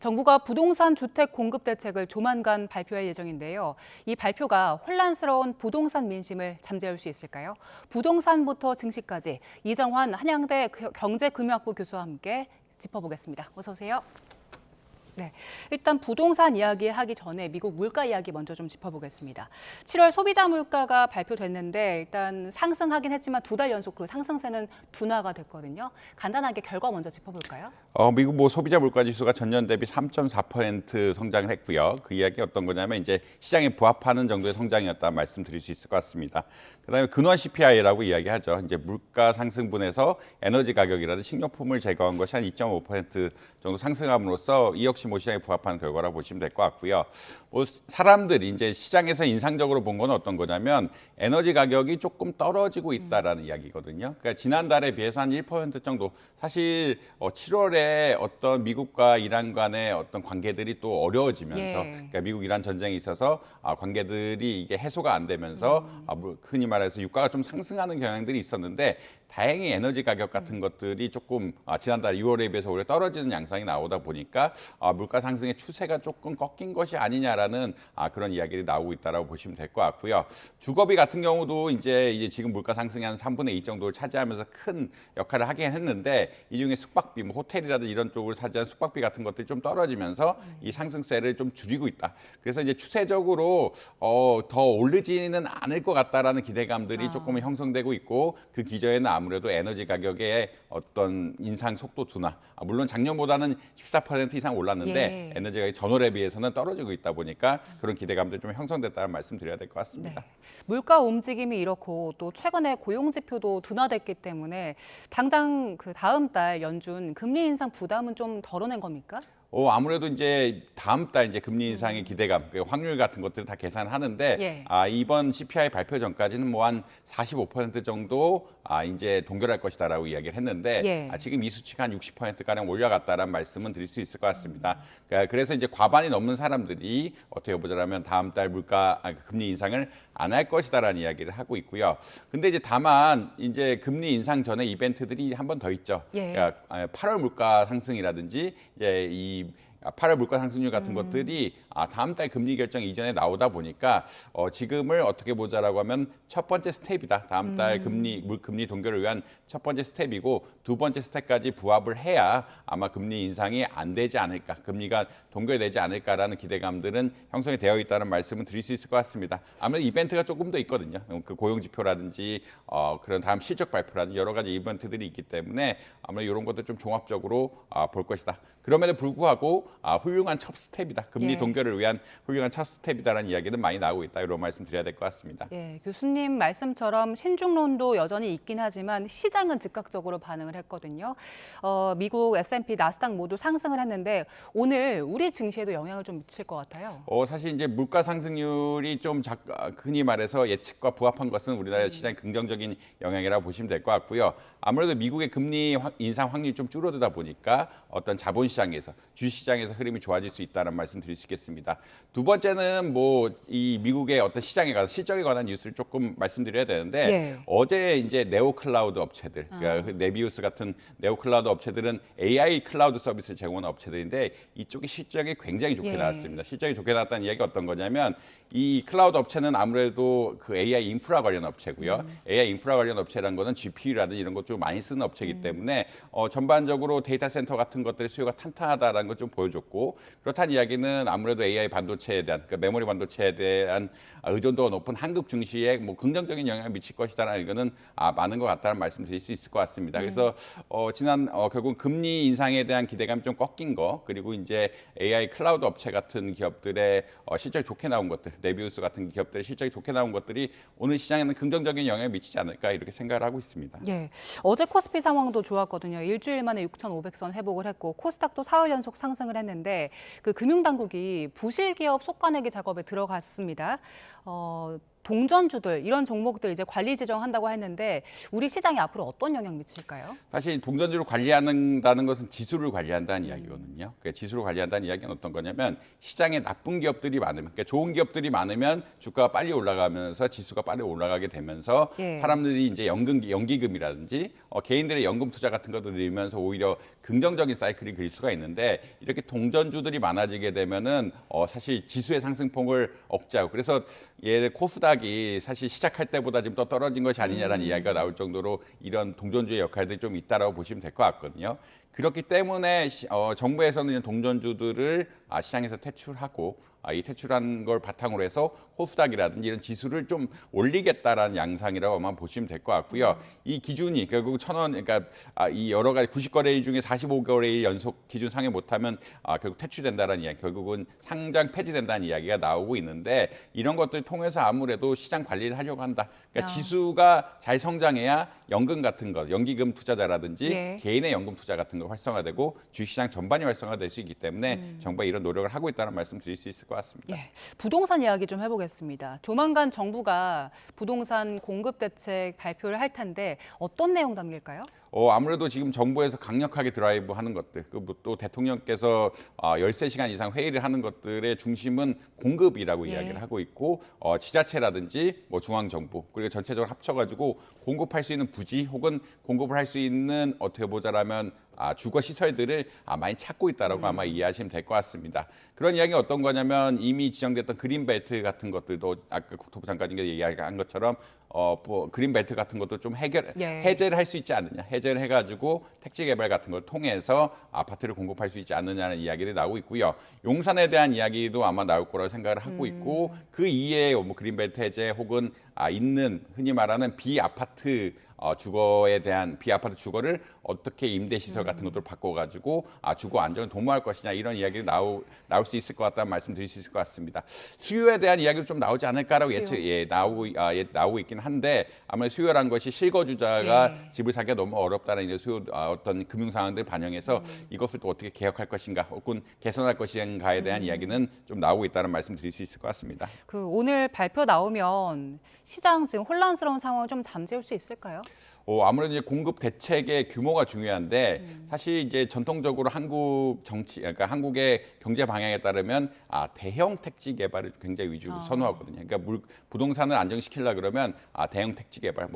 정부가 부동산 주택 공급 대책을 조만간 발표할 예정인데요. 이 발표가 혼란스러운 부동산 민심을 잠재울 수 있을까요? 부동산부터 증시까지 이정환 한양대 경제금융학부 교수와 함께 짚어보겠습니다. 어서 오세요. 네, 일단 부동산 이야기 하기 전에 미국 물가 이야기 먼저 좀 짚어보겠습니다. 7월 소비자 물가가 발표됐는데 일단 상승하긴 했지만 두 달 연속 그 상승세는 둔화가 됐거든요. 간단하게 결과 먼저 짚어볼까요? 미국 소비자 물가 지수가 전년 대비 3.4% 성장을 했고요. 그 이야기 어떤 거냐면 이제 시장에 부합하는 정도의 성장이었다 말씀드릴 수 있을 것 같습니다. 그다음에 근원 CPI라고 이야기하죠. 이제 물가 상승분에서 에너지 가격이라든 식료품을 제거한 것이 한 2.5% 정도 상승함으로써 이 역시 시장에 부합하는 결과라고 보시면 될 것 같고요. 사람들이 이제 시장에서 인상적으로 본 건 어떤 거냐면 에너지 가격이 조금 떨어지고 있다라는 이야기거든요. 그러니까 지난달에 비해서 한 1% 정도. 사실 7월에 어떤 미국과 이란 간의 어떤 관계들이 또 어려워지면서, 그러니까 미국 이란 전쟁이 있어서 관계들이 이게 해소가 안 되면서 흔히 말해서 유가가 좀 상승하는 경향들이 있었는데. 다행히 에너지 가격 같은 것들이 조금 지난달 6월에 비해서 오히려 떨어지는 양상이 나오다 보니까 물가 상승의 추세가 조금 꺾인 것이 아니냐라는 그런 이야기들이 나오고 있다라고 보시면 될 것 같고요. 주거비 같은 경우도 이제 지금 물가 상승이 한 3분의 2 정도를 차지하면서 큰 역할을 하긴 했는데 이 중에 숙박비, 뭐 호텔이라든 이런 쪽을 차지한 숙박비 같은 것들이 좀 떨어지면서 이 상승세를 좀 줄이고 있다. 그래서 이제 추세적으로 더 오르지는 않을 것 같다라는 기대감들이 조금 형성되고 있고 그 기저에는 아무래도 에너지 가격의 어떤 인상 속도 둔화. 물론 작년보다는 14% 이상 올랐는데 에너지 가격이 전월에 비해서는 떨어지고 있다 보니까 그런 기대감들이 좀 형성됐다는 말씀 드려야 될 것 같습니다. 네. 물가 움직임이 이렇고 또 최근에 고용 지표도 둔화됐기 때문에 당장 그 다음 달 연준 금리 인상 부담은 좀 덜어낸 겁니까? 아무래도 이제 다음 달 이제 금리 인상의 기대감, 그 확률 같은 것들을 다 계산하는데 이번 CPI 발표 전까지는 뭐 한 45% 정도 이제 동결할 것이다라고 이야기를 했는데 지금 이 수치가 한 60%가량 올라갔다라는 말씀은 드릴 수 있을 것 같습니다. 그래서 이제 과반이 넘는 사람들이 어떻게 보자면 다음 달 금리 인상을 안 할 것이다라는 이야기를 하고 있고요. 근데 이제 다만 이제 금리 인상 전에 이벤트들이 한 번 더 있죠. 그러니까 8월 물가 상승이라든지 이제 이 8월 물가 상승률 같은 것들이 다음 달 금리 결정 이전에 나오다 보니까 지금을 어떻게 보자라고 하면 첫 번째 스텝이다. 다음 달 금리 동결을 위한 첫 번째 스텝이고 두 번째 스텝까지 부합을 해야 아마 금리 인상이 안 되지 않을까, 금리가 동결되지 않을까라는 기대감들은 형성이 되어 있다는 말씀을 드릴 수 있을 것 같습니다. 아무래도 이벤트가 조금 더 있거든요. 그 고용 지표라든지 그런 다음 실적 발표라든지 여러 가지 이벤트들이 있기 때문에 아무래도 이런 것들 좀 종합적으로 볼 것이다. 그럼에도 불구하고 훌륭한 첫 스텝이다. 금리 동결을 위한 훌륭한 첫 스텝이다라는 이야기는 많이 나오고 있다. 이런 말씀 드려야 될 것 같습니다. 교수님 말씀처럼 신중론도 여전히 있긴 하지만 시장은 즉각적으로 반응을 했거든요. 미국 S&P, 나스닥 모두 상승을 했는데 오늘 우리 증시에도 영향을 좀 미칠 것 같아요. 사실 이제 물가 상승률이 좀 흔히 말해서 예측과 부합한 것은 우리나라 시장의 긍정적인 영향이라고 보시면 될 것 같고요. 아무래도 미국의 금리 인상 확률이 좀 줄어들다 보니까 어떤 자본시장에서 주식시장에서 흐름이 좋아질 수 있다는 말씀 드릴 수 있겠습니다. 두 번째는 뭐 이 미국의 어떤 시장에 관한 실적에 관한 뉴스를 조금 말씀드려야 되는데 어제 이제 네오 클라우드 업체들, 그러니까 네비우스 같은 네오 클라우드 업체들은 AI 클라우드 서비스를 제공하는 업체들인데 이쪽이 실적이 굉장히 좋게 나왔습니다. 실적이 좋게 나왔다는 이야기가 어떤 거냐면 이 클라우드 업체는 아무래도 그 AI 인프라 관련 업체고요. AI 인프라 관련 업체라는 거는 GPU라든지 이런 것 좀 많이 쓰는 업체이기 때문에 전반적으로 데이터 센터 같은 것들의 수요가 탄탄하다는 걸 좀 보여줬고 그렇다는 이야기는 아무래도 AI 반도체에 대한 그러니까 메모리 반도체에 대한 의존도가 높은 한국 증시에 뭐 긍정적인 영향을 미칠 것이다라는 이거는 많은 것 같다는 말씀 드릴 수 있을 것 같습니다. 그래서 결국 금리 인상에 대한 기대감이 좀 꺾인 거 그리고 이제 AI 클라우드 업체 같은 기업들의 실적이 좋게 나온 것들, 네비우스 같은 기업들의 실적이 좋게 나온 것들이 오늘 시장에는 긍정적인 영향을 미치지 않을까 이렇게 생각을 하고 있습니다. 어제 코스피 상황도 좋았거든요. 일주일 만에 6,500선 회복을 했고 코스닥도 사흘 연속 상승을 했는데 그 금융당국이 부실 기업 속가내기 작업에 들어갔습니다. 동전주들 이런 종목들 이제 관리 지정한다고 했는데 우리 시장에 앞으로 어떤 영향 미칠까요? 사실 동전주를 관리한다는 것은 지수를 관리한다는 이야기거든요. 그러니까 지수를 관리한다는 이야기는 어떤 거냐면 시장에 나쁜 기업들이 많으면, 그러니까 좋은 기업들이 많으면 주가가 빨리 올라가면서 지수가 빨리 올라가게 되면서 예. 사람들이 이제 연기금이라든지 개인들의 연금 투자 같은 것도 늘면서 오히려 긍정적인 사이클이 그릴 수가 있는데 이렇게 동전주들이 많아지게 되면은 사실 지수의 상승폭을 억제하고 그래서 코스닥이 사실 시작할 때보다 지금 더 떨어진 것이 아니냐라는 이야기가 나올 정도로 이런 동전주의 역할들이 좀 있다라고 보시면 될 것 같거든요. 그렇기 때문에 정부에서는 이제 동전주들을 시장에서 퇴출하고 이 퇴출한 걸 바탕으로 해서 코스닥이라든지 이런 지수를 좀 올리겠다라는 양상이라고 아마 보시면 될 것 같고요. 이 기준이 결국 1,000원, 그러니까 이 여러 가지 90거래일 중에 45거래일 연속 기준 상회 못하면 결국 퇴출된다라는 이야기, 결국은 상장 폐지된다는 이야기가 나오고 있는데 이런 것들 통해서 아무래도 시장 관리를 하려고 한다. 그러니까 지수가 잘 성장해야 연금 같은 것, 연기금 투자자라든지 예. 개인의 연금 투자 같은 거 활성화되고 주식시장 전반이 활성화될 수 있기 때문에 정부가 이런 노력을 하고 있다는 말씀 드릴 수 있을 것 같습니다. 예, 부동산 이야기 좀 해보겠습니다. 조만간 정부가 부동산 공급 대책 발표를 할 텐데 어떤 내용 담길까요? 아무래도 지금 정부에서 강력하게 드라이브 하는 것들, 또 대통령께서 13시간 이상 회의를 하는 것들의 중심은 공급이라고 예. 이야기를 하고 있고, 지자체라든지 뭐 중앙정부, 그리고 전체적으로 합쳐가지고 공급할 수 있는 부지 혹은 공급을 할 수 있는 어떻게 보자라면 주거 시설들을 많이 찾고 있다라고 아마 이해하시면 될 것 같습니다. 그런 이야기가 어떤 거냐면 이미 지정됐던 그린벨트 같은 것들도 아까 국토부 장관님께서 이야기한 것처럼 그린벨트 같은 것도 좀 해제를 할 수 있지 않느냐, 해제를 해가지고 택지 개발 같은 걸 통해서 아파트를 공급할 수 있지 않느냐는 이야기들이 나오고 있고요. 용산에 대한 이야기도 아마 나올 거라고 생각을 하고 있고 그 이외에 뭐 그린벨트 해제 혹은 있는 흔히 말하는 비아파트 주거에 대한 비아파트 주거를 어떻게 임대 시설 같은 것들을 바꿔가지고 주거 안정을 도모할 것이냐 이런 이야기가 나올 수 있을 것 같다는 말씀 드릴 수 있을 것 같습니다. 수요에 대한 이야기도 좀 나오지 않을까라고 나오고 있긴 한데 아무래도 수요라는 것이 실거주자가 집을 사기가 너무 어렵다는 이제 어떤 금융 상황들을 반영해서 이것을 또 어떻게 개혁할 것인가 혹은 개선할 것인가에 대한 이야기는 좀 나오고 있다는 말씀 드릴 수 있을 것 같습니다. 오늘 발표 나오면 시장 지금 혼란스러운 상황을 좀 잠재울 수 있을까요? 아무래도 이제 공급 대책의 규모가 중요한데 사실 이제 전통적으로 한국 정치, 그러니까 한국의 경제 방향에 따르면 대형 택지 개발을 굉장히 위주로 선호하거든요. 그러니까 부동산을 안정시키려 그러면 대형 택지 개발,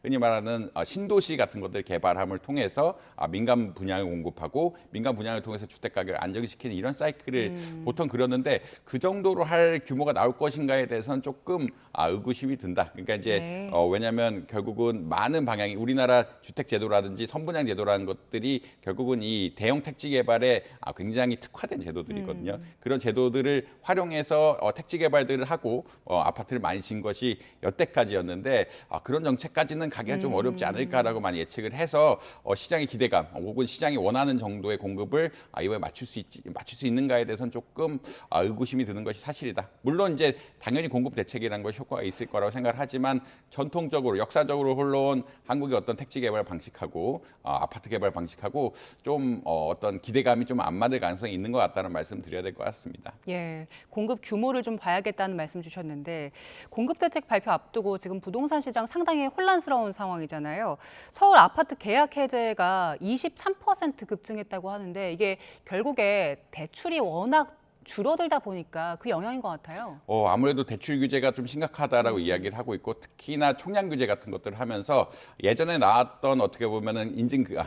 흔히 말하는 신도시 같은 것들 개발함을 통해서 민간 분양을 공급하고 민간 분양을 통해서 주택 가격을 안정시키는 이런 사이클을 보통 그렸는데 그 정도로 할 규모가 나올 것인가에 대해서는 조금 의구심이 든다. 그러니까 이제 왜냐하면 결국은 많은 방향이 우리나라 주택 제도라든지 선분양 제도라는 것들이 결국은 이 대형 택지 개발에 굉장히 특화된 제도들이거든요. 그런 제도들을 활용해서 택지 개발들을 하고 아파트를 많이 지은 것이 여태까지였는데 그런 정책까지는 가기가 좀 어렵지 않을까라고 많이 예측을 해서 시장의 기대감 혹은 시장이 원하는 정도의 공급을 이번에 맞출 수 있는가에 대해서는 조금 의구심이 드는 것이 사실이다. 물론 이제 당연히 공급 대책이라는 것이 효과가 있을 거라고 생각을 하지만 전통적으로 역사적으로 흘러온 한국의 어떤 택지 개발 방식하고 아파트 개발 방식하고 좀 어떤 기대감이 좀 안 맞을 가능성이 있는 것 같다는 말씀 드려야 될 것 같습니다. 예, 공급 규모를 좀 봐야겠다는 말씀 주셨는데 공급 대책 발표 앞두고 지금 부동산 시장 상당히 혼란스러운 상황이잖아요. 서울 아파트 계약 해제가 23% 급증했다고 하는데 이게 결국에 대출이 워낙 줄어들다 보니까 그 영향인 것 같아요. 아무래도 대출 규제가 좀 심각하다라고 이야기를 하고 있고 특히나 총량 규제 같은 것들을 하면서 예전에 나왔던 어떻게 보면은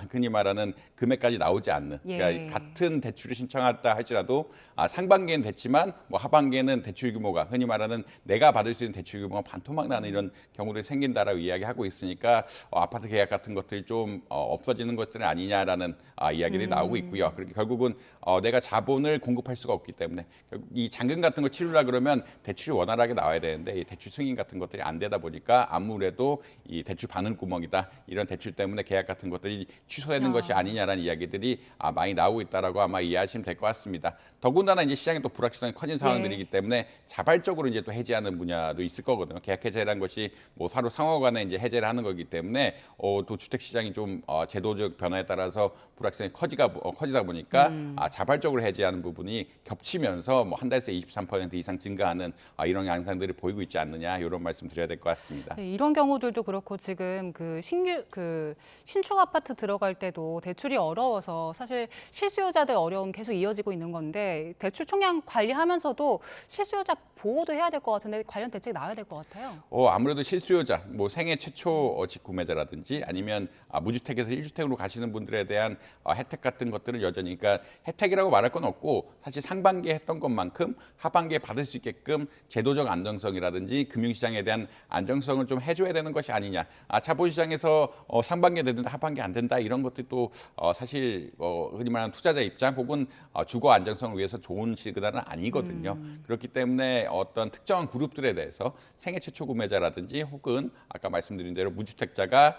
흔히 말하는 금액까지 나오지 않는 그러니까 같은 대출을 신청했다 할지라도 상반기에는 됐지만 뭐 하반기에는 대출 규모가 흔히 말하는 내가 받을 수 있는 대출 규모가 반토막 나는 이런 경우들이 생긴다라고 이야기하고 있으니까 아파트 계약 같은 것들이 좀 없어지는 것들은 아니냐라는 이야기들이 나오고 있고요. 그렇게 결국은 내가 자본을 공급할 수가 없기 때문에 결국 이 잔금 같은 걸 치르려 그러면 대출이 원활하게 나와야 되는데 이 대출 승인 같은 것들이 안 되다 보니까 아무래도 이 대출 바늘구멍이다 이런 대출 때문에 계약 같은 것들이 취소되는 것이 아니냐라는 이야기들이 많이 나오고 있다라고 아마 이해하시면 될 것 같습니다. 더군다나 이제 시장에 또 불확실성이 커진 상황들이기 때문에 자발적으로 이제 또 해지하는 분야도 있을 거거든요. 계약 해제라는 것이 뭐 서로 상호간에 이제 해제를 하는 거기 때문에 또 주택 시장이 좀 제도적 변화에 따라서 불확실성이 커지다 보니까 자발적으로 해지하는 부분이 겹치 겹치면서 뭐 한 달 새에 23% 이상 증가하는 이런 양상들을 보이고 있지 않느냐 이런 말씀 드려야 될 것 같습니다. 네, 이런 경우들도 그렇고 지금 신축 아파트 들어갈 때도 대출이 어려워서 사실 실수요자들 어려움 계속 이어지고 있는 건데 대출 총량 관리하면서도 실수요자 보호도 해야 될 것 같은데 관련 대책이 나와야 될 것 같아요. 아무래도 실수요자, 뭐 생애 최초 직구매자라든지 아니면 무주택에서 1주택으로 가시는 분들에 대한 혜택 같은 것들은 여전히 그러니까 혜택이라고 말할 건 없고 사실 상반기에 했던 것만큼 하반기에 받을 수 있게끔 제도적 안정성이라든지 금융시장에 대한 안정성을 좀 해줘야 되는 것이 아니냐. 자본시장에서 상반기에 되는데 하반기에 안 된다 이런 것들이 또 사실 흔히 말하는 투자자 입장 혹은 주거 안정성을 위해서 좋은 시그널은 아니거든요. 그렇기 때문에 어떤 특정한 그룹들에 대해서 생애 최초 구매자라든지 혹은 아까 말씀드린 대로 무주택자가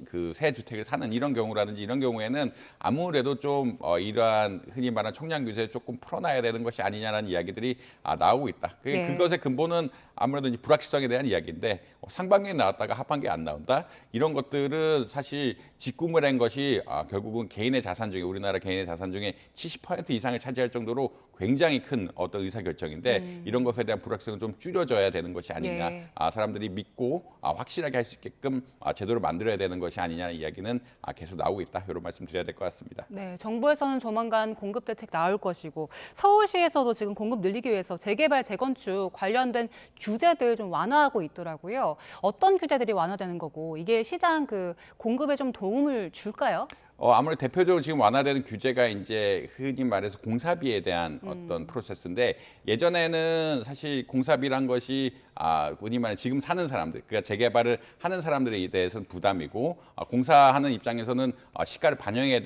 그 새 주택을 사는 이런 경우라든지 이런 경우에는 아무래도 좀 이러한 흔히 말하는 총량 규제를 조금 풀어놔야 되는 것이 아니냐라는 이야기들이 나오고 있다. 네. 그것의 근본은 아무래도 이제 불확실성에 대한 이야기인데 상반기에 나왔다가 하반기에 안 나온다 이런 것들은 사실 직구매라는 것이 결국은 개인의 자산 중에 우리나라 개인의 자산 중에 70% 이상을 차지할 정도로 굉장히 큰 어떤 의사결정인데 이런 것에 대한 불확실성을 좀 줄여줘야 되는 것이 아니냐. 네. 사람들이 믿고 확실하게 할 수 있게끔 제도를 만들어야 되는 것이 아니냐는 이야기는 계속 나오고 있다. 이런 말씀 드려야 될 것 같습니다. 네, 정부에서는 조만간 공급 대책 나올 것이고 서울시에서도 지금 공급 늘리기 위해서 재개발, 재건축 관련된 규제들 좀 완화하고 있더라고요. 어떤 규제들이 완화되는 거고 이게 시장 공급에 좀 도움을 줄까요? 아무래도 대표적으로 지금 완화되는 규제가 이제 흔히 말해서 공사비에 대한 어떤 프로세스인데 예전에는 사실 공사비란 것이 흔히 말해 지금 사는 사람들, 그러니까 재개발을 하는 사람들에 대해서는 부담이고 공사하는 입장에서는 시가를 반영해야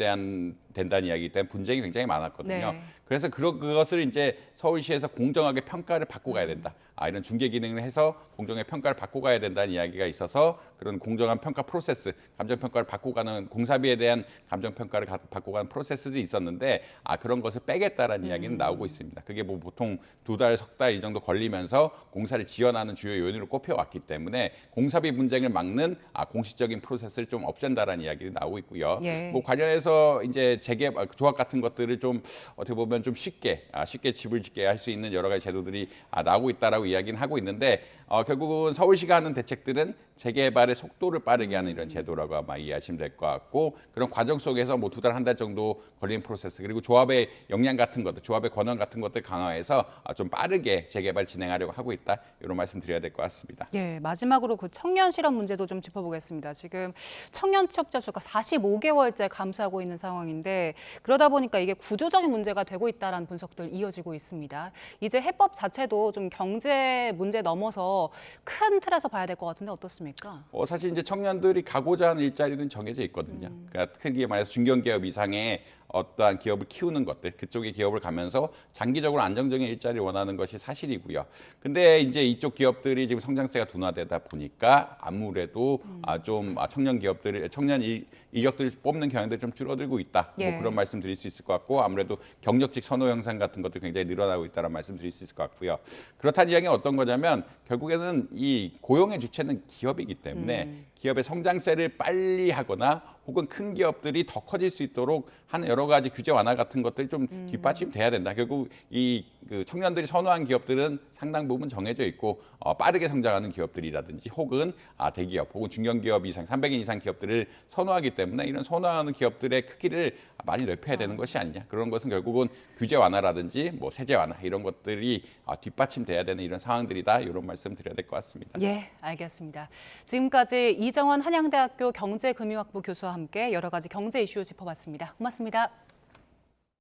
된다는 이야기이기 때문에 분쟁이 굉장히 많았거든요. 네. 그래서 그것을 이제 서울시에서 공정하게 평가를 받고 가야 된다. 이런 중개 기능을 해서 공정의 평가를 받고 가야 된다는 이야기가 있어서 그런 공정한 평가 프로세스, 감정 평가를 받고 가는 공사비에 대한 감정 평가를 받고 가는 프로세스들이 있었는데 그런 것을 빼겠다라는 이야기는 나오고 있습니다. 그게 뭐 보통 2달, 석 달 이 정도 걸리면서 공사를 지연하는 주요 요인으로 꼽혀왔기 때문에 공사비 분쟁을 막는 공식적인 프로세스를 좀 없앤다라는 이야기가 나오고 있고요. 예. 뭐 관련해서 이제 재개발 조합 같은 것들을 좀 어떻게 보면 좀 쉽게 집을 짓게 할 수 있는 여러 가지 제도들이 나오고 있다라고 이야기는 하고 있는데 결국은 서울시가 하는 대책들은 재개발의 속도를 빠르게 하는 이런 제도라고 아마 이해하시면 될 것 같고 그런 과정 속에서 뭐 2달, 한 달 정도 걸리는 프로세스 그리고 조합의 역량 같은 것들, 조합의 권한 같은 것들 강화해서 좀 빠르게 재개발 진행하려고 하고 있다 이런 말씀 드려야 될 것 같습니다. 예, 마지막으로 청년 실업 문제도 좀 짚어보겠습니다. 지금 청년 취업자 수가 45개월째 감소하고 있는 상황인데 그러다 보니까 이게 구조적인 문제가 되고 있다라는 분석들 이어지고 있습니다. 이제 해법 자체도 좀 경제 문제 넘어서 큰 틀에서 봐야 될 것 같은데 어떻습니까? 사실 이제 청년들이 가고자 하는 일자리는 정해져 있거든요. 그러니까 크게 말해서 중견기업 이상의 어떠한 기업을 키우는 것들, 그쪽의 기업을 가면서 장기적으로 안정적인 일자리를 원하는 것이 사실이고요. 근데 이제 이쪽 기업들이 지금 성장세가 둔화되다 보니까 아무래도 좀 청년 기업들이 청년 인력들을 뽑는 경향들이 좀 줄어들고 있다. 예. 뭐 그런 말씀 드릴 수 있을 것 같고 아무래도 경력직 선호 형상 같은 것도 굉장히 늘어나고 있다는 말씀 드릴 수 있을 것 같고요. 그렇다는 이야기는 어떤 거냐면 결국에는 이 고용의 주체는 기업이기 때문에 기업의 성장세를 빨리 하거나 혹은 큰 기업들이 더 커질 수 있도록 하는 여러 가지 규제 완화 같은 것들이 좀 뒷받침돼야 된다. 결국 그 청년들이 선호한 기업들은 상당 부분 정해져 있고 빠르게 성장하는 기업들이라든지 혹은 대기업 혹은 중견기업 이상 300인 이상 기업들을 선호하기 때문에 이런 선호하는 기업들의 크기를 많이 넓혀야 되는 것이 아니냐. 그런 것은 결국은 규제 완화라든지 뭐 세제 완화 이런 것들이 뒷받침돼야 되는 이런 상황들이다. 이런 말씀 드려야 될 것 같습니다. 예, 알겠습니다. 지금까지 이정원 한양대학교 경제금융학부 교수와 함께 여러 가지 경제 이슈 짚어봤습니다. 고맙습니다.